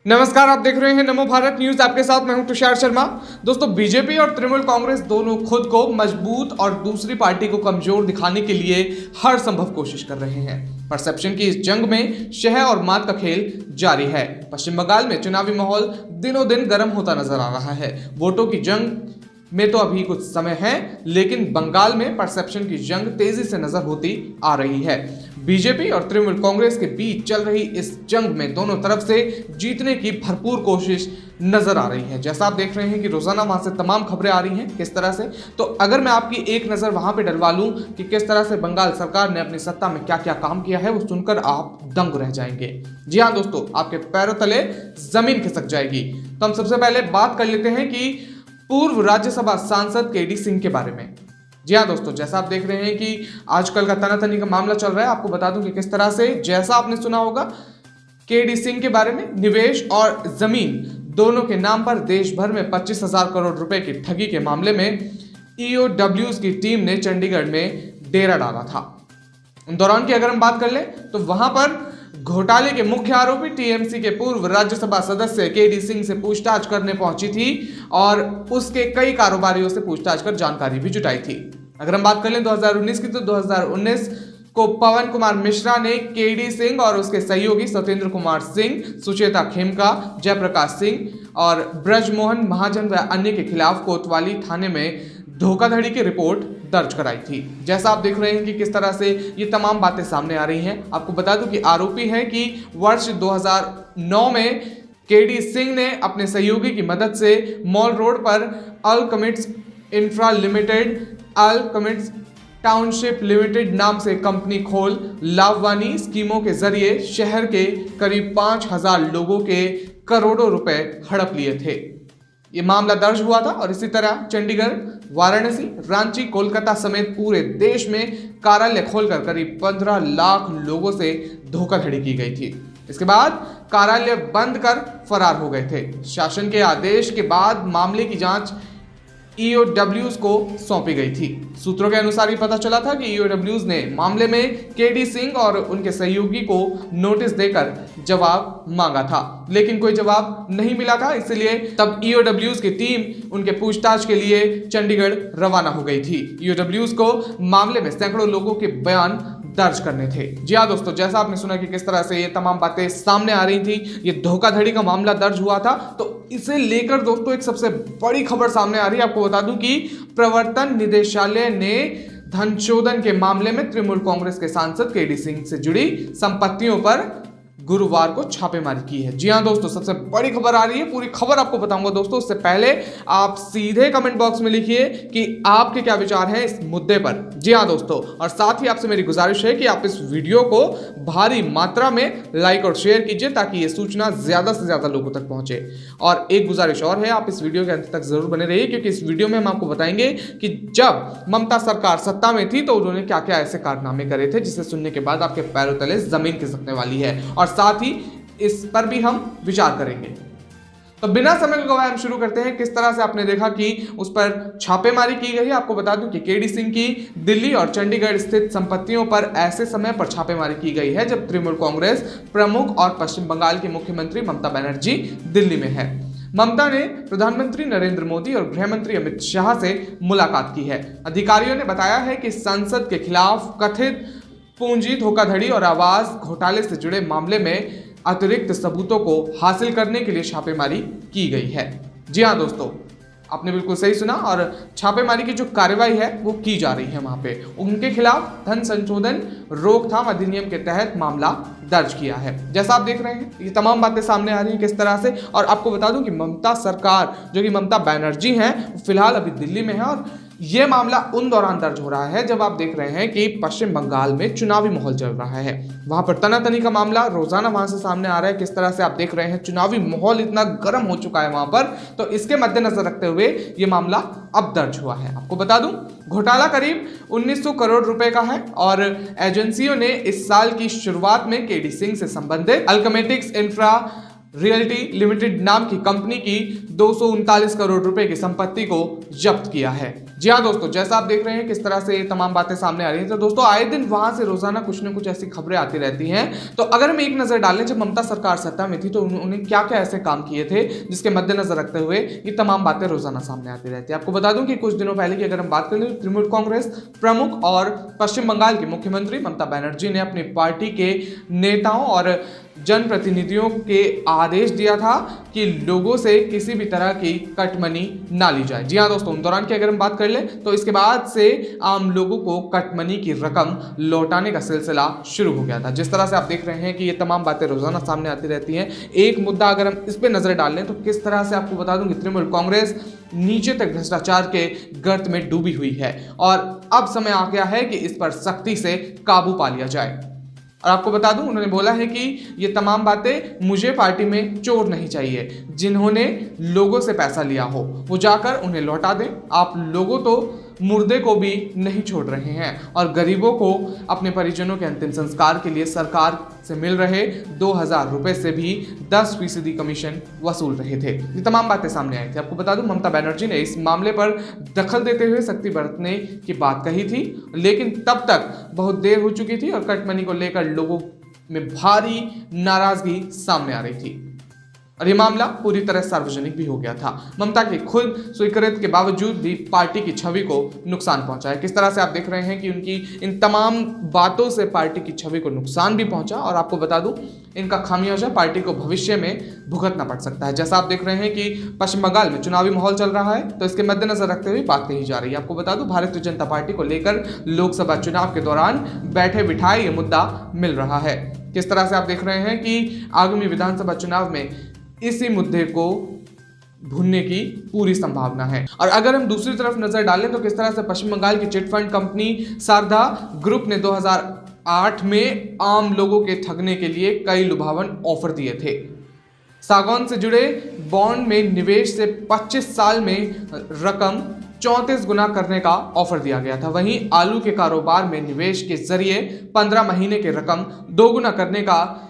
नमस्कार, आप देख रहे हैं नमो भारत न्यूज। आपके साथ मैं हूं तुषार शर्मा। दोस्तों, बीजेपी और तृणमूल कांग्रेस दोनों खुद को मजबूत और दूसरी पार्टी को कमजोर दिखाने के लिए हर संभव कोशिश कर रहे हैं। परसेप्शन की इस जंग में शह और मात का खेल जारी है। पश्चिम बंगाल में चुनावी माहौल दिनों दिन गर्म होता नजर आ रहा है। वोटों की जंग में तो अभी कुछ समय है, लेकिन बंगाल में परसेप्शन की जंग तेजी से नजर होती आ रही है। बीजेपी और तृणमूल कांग्रेस के बीच चल रही इस जंग में दोनों तरफ से जीतने की भरपूर कोशिश नजर आ रही है। जैसा आप देख रहे हैं कि रोजाना वहां से तमाम खबरें आ रही हैं किस तरह से, तो अगर मैं आपकी एक नजर वहां पे डलवा लूं कि किस तरह से बंगाल सरकार ने अपनी सत्ता में क्या क्या काम किया है, वो सुनकर आप दंग रह जाएंगे। जी हाँ दोस्तों, आपके पैरों तले जमीन खिसक जाएगी। तो हम सबसे पहले बात कर लेते हैं कि पूर्व राज्यसभा सांसद केडी सिंह के बारे में। जी हाँ दोस्तों, जैसा आप देख रहे हैं कि आजकल का तनातनी का मामला चल रहा है। आपको बता दूं कि किस तरह से, जैसा आपने सुना होगा, केडी सिंह के बारे में निवेश और जमीन दोनों के नाम पर देश भर में 25,000 करोड़ रुपए की ठगी के मामले में ईओडब्ल्यूज की टीम ने चंडीगढ़ में डेरा डाला था। उन दौरान की अगर हम बात कर ले तो वहां पर घोटाले के मुख्य आरोपी टीएमसी के पूर्व राज्यसभा सदस्य केडी सिंह से पूछताछ करने पहुंची थी और उसके कई कारोबारियों से पूछताछ कर जानकारी भी जुटाई थी। अगर हम बात कर लें 2019 की, तो 2019 को पवन कुमार मिश्रा ने केडी सिंह और उसके सहयोगी सत्येंद्र कुमार सिंह, सुचेता खेमका, जयप्रकाश सिंह और ब्रजमोहन महाजन व अन्य के खिलाफ कोतवाली थाने में धोखाधड़ी की रिपोर्ट दर्ज कराई थी। जैसा आप देख रहे हैं कि किस तरह से ये तमाम बातें सामने आ रही हैं। आपको बता दूं कि आरोपी है कि वर्ष 2009 में केडी सिंह ने अपने सहयोगी की मदद से मॉल रोड पर अल्कमिट्स इंफ्रा लिमिटेड, अल्कमिट्स टाउनशिप लिमिटेड नाम से कंपनी खोल लाभवानी स्कीमों के जरिए शहर के करीब 5,000 लोगों के करोड़ों रुपए हड़प लिए थे। ये मामला दर्ज हुआ था और इसी तरह चंडीगढ़, वाराणसी, रांची, कोलकाता समेत पूरे देश में कार्यालय खोलकर करीब 15 लाख लोगों से धोखाधड़ी की गई थी। इसके बाद कार्यालय बंद कर फरार हो गए थे। शासन के आदेश के बाद मामले की जांच ईओडब्ल्यूज को सौंपी गई थी। सूत्रों के अनुसार ये पता चला था कि ईओडब्ल्यूज ने मामले में केडी सिंह और उनके सहयोगी को नोटिस देकर जवाब मांगा था, लेकिन कोई जवाब नहीं मिला था। इसलिए तब ईओडब्ल्यूज की टीम उनके पूछताछ के लिए चंडीगढ़ रवाना हो गई थी। ईओडब्ल्यूज को मामले में सैकड़ों लोगों के बयान दर्ज करने थे। जी हाँ दोस्तों, जैसा आपने सुना कि किस तरह से ये तमाम बातें सामने आ रही थी, ये धोखाधड़ी का मामला दर्ज हुआ था, तो इसे लेकर दोस्तों एक सबसे बड़ी खबर सामने आ रही है। आपको बता दूं कि प्रवर्तन निदेशालय ने धन शोधन के मामले में तृणमूल कांग्रेस के सांसद केडी सिंह से जुड़ी संपत्तियों पर गुरुवार को छापेमारी की है। जी हाँ दोस्तों, सबसे बड़ी खबर आ रही है। पूरी खबर आपको बताऊंगा दोस्तों। उससे पहले आप सीधे कमेंट बॉक्स में लिखिए कि आपके क्या विचार हैं इस मुद्दे पर। जी हाँ दोस्तों, और साथ ही आपसे मेरी गुजारिश है कि आप इस वीडियो को भारी मात्रा में लाइक और शेयर कीजिए ताकि ये सूचना ज्यादा से ज्यादा लोगों तक पहुंचे। और एक गुजारिश और है, आप इस वीडियो के अंत तक जरूर बने रहिए, क्योंकि इस वीडियो में हम आपको बताएंगे कि जब ममता सरकार सत्ता में थी तो उन्होंने क्या क्या ऐसे कारनामे करे थे जिसे सुनने के बाद आपके पैरों तले जमीन खिसकने वाली है, और साथ ही इस पर भी हम विचार करेंगे। तो बिना समय गवाए हम शुरू करते हैं। किस तरह से आपने देखा कि उस पर छापेमारी की गई है। आपको बता दूं कि केडी सिंह की दिल्ली और चंडीगढ़ स्थित संपत्तियों पर ऐसे समय पर छापेमारी की गई है जब तृणमूल कांग्रेस प्रमुख और पश्चिम बंगाल की मुख्यमंत्री ममता बनर्जी दिल्ली में है। ममता ने प्रधानमंत्री नरेंद्र मोदी और गृह मंत्री अमित शाह से मुलाकात की है। अधिकारियों ने बताया है कि संसद के खिलाफ कथित पूंजी धोखाधड़ी और आवास घोटाले से जुड़े मामले में अतिरिक्त सबूतों को हासिल करने के लिए छापेमारी की गई है। जी हाँ दोस्तों, आपने बिल्कुल सही सुना, और छापेमारी की जो कार्रवाई है वो की जा रही है। वहां पे उनके खिलाफ धन संशोधन रोकथाम अधिनियम के तहत मामला दर्ज किया है। जैसा आप देख रहे हैं, ये तमाम बातें सामने आ रही हैं किस तरह से। और आपको बता दूं कि ममता सरकार, जो कि ममता बनर्जी हैं, फिलहाल अभी दिल्ली में है और ये मामला उन दौरान दर्ज हो रहा है जब आप देख रहे हैं कि पश्चिम बंगाल में चुनावी माहौल चल रहा है। वहां पर तनातनी का मामला रोजाना वहां से सामने आ रहा है। किस तरह से आप देख रहे हैं, चुनावी माहौल इतना गर्म हो चुका है वहां पर, तो इसके मद्देनजर रखते हुए ये मामला अब दर्ज हुआ है। आपको बता दूं, घोटाला करीब 1900 करोड़ रुपए का है और एजेंसियों ने इस साल की शुरुआत में केडी सिंह से संबंधित अल्कमेटिक्स इंफ्रा रियल्टी लिमिटेड नाम की कंपनी की 239 करोड़ रुपए की संपत्ति को जब्त किया है। जी हाँ दोस्तों, जैसा आप देख रहे हैं किस तरह से ये तमाम बातें सामने आ रही हैं, तो दोस्तों आए दिन वहां से रोजाना कुछ न कुछ ऐसी खबरें आती रहती हैं। तो अगर हम एक नजर डालें, जब ममता सरकार सत्ता में थी तो उन्होंने क्या क्या ऐसे काम किए थे जिसके मद्देनजर रखते हुए ये तमाम बातें रोजाना सामने आती रहती है। आपको बता दूं कि कुछ दिनों पहले की अगर हम बात करें तो तृणमूल कांग्रेस प्रमुख और पश्चिम बंगाल की मुख्यमंत्री ममता बनर्जी ने अपनी पार्टी के नेताओं और जनप्रतिनिधियों के आदेश दिया था कि लोगों से किसी भी तरह की कटमनी ना ली जाए। जी हाँ दोस्तों, उन दौरान की अगर हम बात कर लें तो इसके बाद से आम लोगों को कटमनी की रकम लौटाने का सिलसिला शुरू हो गया था। जिस तरह से आप देख रहे हैं कि ये तमाम बातें रोजाना सामने आती रहती हैं। एक मुद्दा अगर हम इस पर नजर डाल लें तो किस तरह से आपको बता दूं कि तृणमूल कांग्रेस नीचे तक भ्रष्टाचार के गर्त में डूबी हुई है और अब समय आ गया है कि इस पर सख्ती से काबू पा लिया जाए। और आपको बता दूं, उन्होंने बोला है कि ये तमाम बातें मुझे पार्टी में चोर नहीं चाहिए, जिन्होंने लोगों से पैसा लिया हो वो जाकर उन्हें लौटा दें। आप लोगों तो मुर्दे को भी नहीं छोड़ रहे हैं और गरीबों को अपने परिजनों के अंतिम संस्कार के लिए सरकार से मिल रहे 2000 रुपए से भी 10% कमीशन वसूल रहे थे। ये तमाम बातें सामने आई थी। आपको बता दूं, ममता बनर्जी ने इस मामले पर दखल देते हुए सख्ती बरतने की बात कही थी, लेकिन तब तक बहुत देर हो चुकी थी और कटमनी को लेकर लोगों में भारी नाराजगी सामने आ रही थी और ये मामला पूरी तरह सार्वजनिक भी हो गया था। ममता की खुद स्वीकृति के बावजूद भी पार्टी की छवि को नुकसान पहुंचा है। किस तरह से आप देख रहे हैं कि उनकी इन तमाम बातों से पार्टी की छवि को नुकसान भी पहुंचा और आपको बता दूं, इनका खामियाजा पार्टी को भविष्य में भुगतना पड़ सकता है। जैसा आप देख रहे हैं कि पश्चिम बंगाल में चुनावी माहौल चल रहा है, तो इसके मद्देनजर रखते हुए बात कही जा रही है। आपको बता दूं, भारतीय जनता पार्टी को लेकर लोकसभा चुनाव के दौरान बैठे बिठाए ये मुद्दा मिल रहा है। किस तरह से आप देख रहे हैं कि आगामी विधानसभा चुनाव में इसी मुद्दे को भूनने की पूरी संभावना है। और अगर हम दूसरी तरफ नजर डालें तो किस तरह से पश्चिम बंगाल की chit fund company Saradha group ने 2008 में आम लोगों के ठगने के लिए कई लुभावन ऑफर दिए थे। सागौन से जुड़े बॉन्ड में निवेश से 25 साल में रकम 34 गुना करने का ऑफर दिया गया था। वहीं आलू के कारोबार में निवेश के जरिए 15 महीने की रकम 2 गुना करने का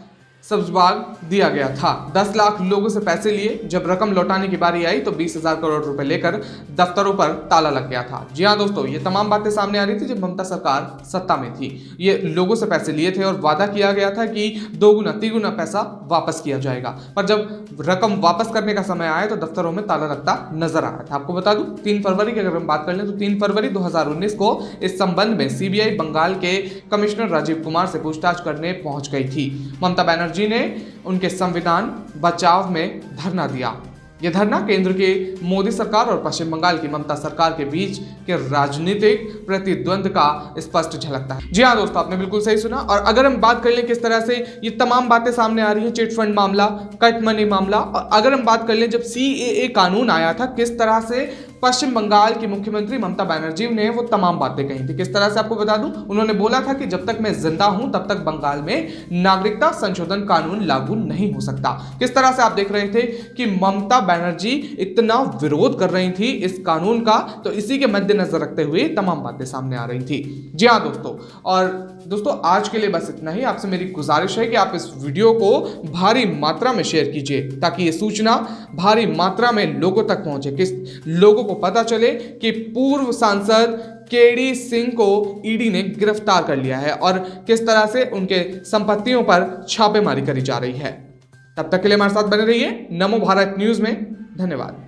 सब्जबाग दिया गया था। 10 लाख लोगों से पैसे लिए, जब रकम लौटाने की बारी आई तो 20,000 करोड़ रुपए लेकर दफ्तरों पर ताला लग गया था। जी हाँ दोस्तों, ये तमाम बातें सामने आ रही थी जब ममता सरकार सत्ता में थी। ये लोगों से पैसे लिए थे और वादा किया गया था कि 2 गुना 3 गुना पैसा वापस किया जाएगा, पर जब रकम वापस करने का समय आया तो दफ्तरों में ताला लगता नजर आ रहा था। आपको बता दूं, 3 फरवरी की अगर हम बात कर लें तो 3 फरवरी 2019 को इस संबंध में सीबीआई बंगाल के कमिश्नर राजीव कुमार से पूछताछ करने पहुंच गई थी। ममता बनर्जी ने उनके संविधान बचाव में धरना दिया। यह धरना केंद्र के मोदी सरकार और पश्चिम बंगाल की ममता सरकार के बीच के राजनीतिक प्रतिद्वंद का स्पष्ट झलकता है। जी हाँ दोस्तों, आपने बिल्कुल सही सुना। और अगर हम बात कर लें किस तरह से ये तमाम बातें सामने आ रही है, चिट फंड मामला, कट मनी मामला, और अगर हम बात कर लें जब CAA कानून आया था, किस तरह से पश्चिम बंगाल की मुख्यमंत्री ममता बनर्जी ने वो तमाम बातें कही थी। किस तरह से आपको बता दूं, उन्होंने बोला था कि जब तक मैं जिंदा हूं तब तक बंगाल में नागरिकता संशोधन कानून लागू नहीं हो सकता। किस तरह से आप देख रहे थे कि ममता बनर्जी इतना विरोध कर रही थी इस कानून का, तो इसी के मद्देनजर रखते हुए तमाम बातें सामने आ रही थी। जी हाँ दोस्तों, और दोस्तों आज के लिए बस इतना ही। आपसे मेरी गुजारिश है कि आप इस वीडियो को भारी मात्रा में शेयर कीजिए ताकि ये सूचना भारी मात्रा में लोगों तक पहुंचे, किस लोगों को पता चले कि पूर्व सांसद केडी सिंह को ईडी ने गिरफ्तार कर लिया है और किस तरह से उनके संपत्तियों पर छापेमारी करी जा रही है। तब तक के लिए हमारे साथ बने रहिए नमो भारत न्यूज में। धन्यवाद।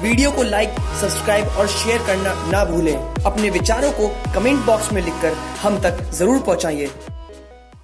वीडियो को लाइक, सब्सक्राइब और शेयर करना ना भूलें। अपने विचारों को कमेंट बॉक्स में लिखकर हम तक जरूर पहुंचाइए।